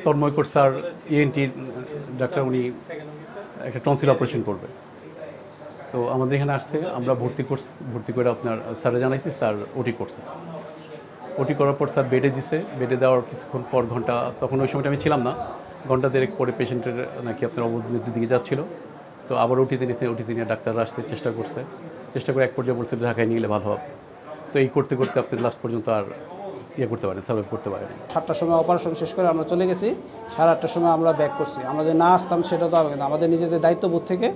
তন্ময়কর sir ENT doctor, উনি একটা tonsil operation করবে, তো আমাদের এখানে আসছে, আমরা ভর্তি করে আপনার স্যারে জানাইছি, স্যার ওটি করছে। ওটি করার পর স্যার বেডে দিছে, বেডে দেওয়ার কিছুক্ষণ পর ঘন্টা, তখন ওই সময়টা আমি ছিলাম না, ঘন্টা দেড়েক পরে পেশেন্টের নাকি আপনার অবনতির দিকে যাচ্ছিলো, তো আবার ওটিতে নিয়ে ডাক্তাররা আসতে চেষ্টা করে এক পর্যায়ে বলছে ঢাকায় নিয়ে গেলে ভালো হবে। তো এই করতে আপনি লাস্ট পর্যন্ত আর করতে পারেন, সার্ভাইভ করতে পারেন। 7টার সময় অপারেশন শেষ করে আমরা চলে গেছি, 8:30টার সময় আমরা ব্যাক করছি। আমরা যে না আসতাম সেটা তো হবে না, আমাদের নিজেদের দায়িত্ববোধ থেকে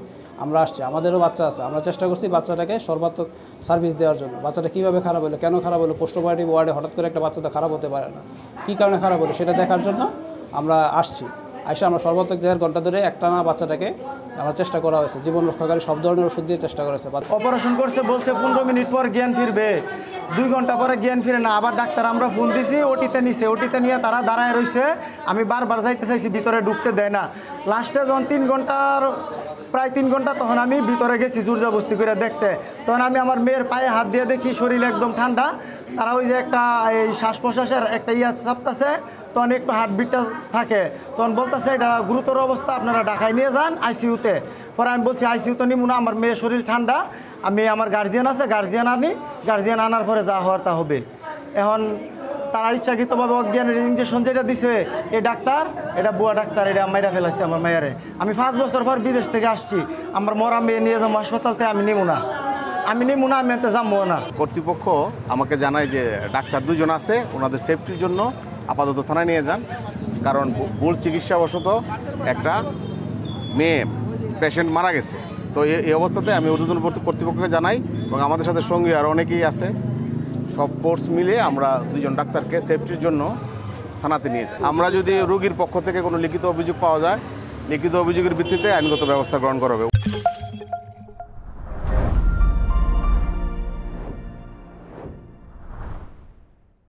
আমরা আসছি। আমাদেরও বাচ্চা আছে, আমরা চেষ্টা করছি বাচ্চাটাকে সর্বাত্মক সার্ভিস দেওয়ার জন্য। বাচ্চাটা কীভাবে খারাপ হলো, কেন খারাপ হলো, পোস্টঅপারেটিভ ওয়ার্ডে হঠাৎ করে একটা বাচ্চাটা খারাপ হতে পারে না, কী কারণে খারাপ হলো সেটা দেখার জন্য আমরা আসছি। আমরা সর্বাত্মক 1.5 ঘন্টা ধরে একটানা বাচ্চাটাকে আমার চেষ্টা করা হয়েছে, জীবন রক্ষাকারী সব ধরনের ওষুধ দিয়ে চেষ্টা করা হয়েছে। অপারেশন করছে, বলছে 15 মিনিট পর জ্ঞান ফিরবে, 2 ঘন্টা পরে জ্ঞান ফিরে না। আবার ডাক্তার আমরা ফোন দিছি, ওটিতে নিয়ে তারা দাঁড়ায় রয়েছে। আমি বারবার যাইতে চাইছি, ভিতরে ঢুকতে দেয় না। লাস্টে যখন প্রায় 3 ঘন্টা তখন আমি ভিতরে গেছি জোরজবস্তি করে দেখতে। তখন আমি আমার মেয়ের পায়ে হাত দিয়ে দেখি শরীর একদম ঠান্ডা। তারা ওই যে একটা এই শ্বাস প্রশ্বাসের একটা চাপতেছে, তখন একটু হার্টবিটটা থাকে, তখন বলতেছে এটা গুরুতর অবস্থা, আপনারা ঢাকায় নিয়ে যান আইসিইউতে। পরে আমি বলছি আইসিইউতে নিব না, আমার মেয়ের শরীর ঠান্ডা, আমি আমার গার্জিয়ান আছে, গার্জিয়ান আনার পরে যা হওয়ার তা হবে। এখন তারা ইচ্ছাকৃতভাবে অজ্ঞানের ইঞ্জেকশন যেটা দিছে এই ডাক্তার, এটা বুয়া ডাক্তার, এটা মাইরা ফেলাইছে আমার মায়েরে। আমি 5 বছর পর বিদেশ থেকে আসছি, আমার মরা মেয়ে নিয়ে যাবো হাসপাতাল থেকে, আমি নিবো না, আমি এতে যাবো না। কর্তৃপক্ষ আমাকে জানায় যে ডাক্তার 2 জন আছে, ওনাদের সেফটির জন্য আপাতত থানায় নিয়ে যান, কারণ ভুল চিকিৎসাবশত একটা মেয়ে পেশেন্ট মারা গেছে। তো এই অবস্থাতে আমি ঊর্ধ্বতন কর্তৃপক্ষকে জানাই, এবং আমাদের সাথে সঙ্গী আর অনেকেই আছে, সব ফোর্স মিলে আমরা 2 জন ডাক্তারকে সেফটির জন্য থানাতে নিয়ে যাই। আমরা যদি রোগীর পক্ষ থেকে কোনো লিখিত অভিযোগ পাওয়া যায়, লিখিত অভিযোগের ভিত্তিতে আইনগত ব্যবস্থা গ্রহণ করা হবে।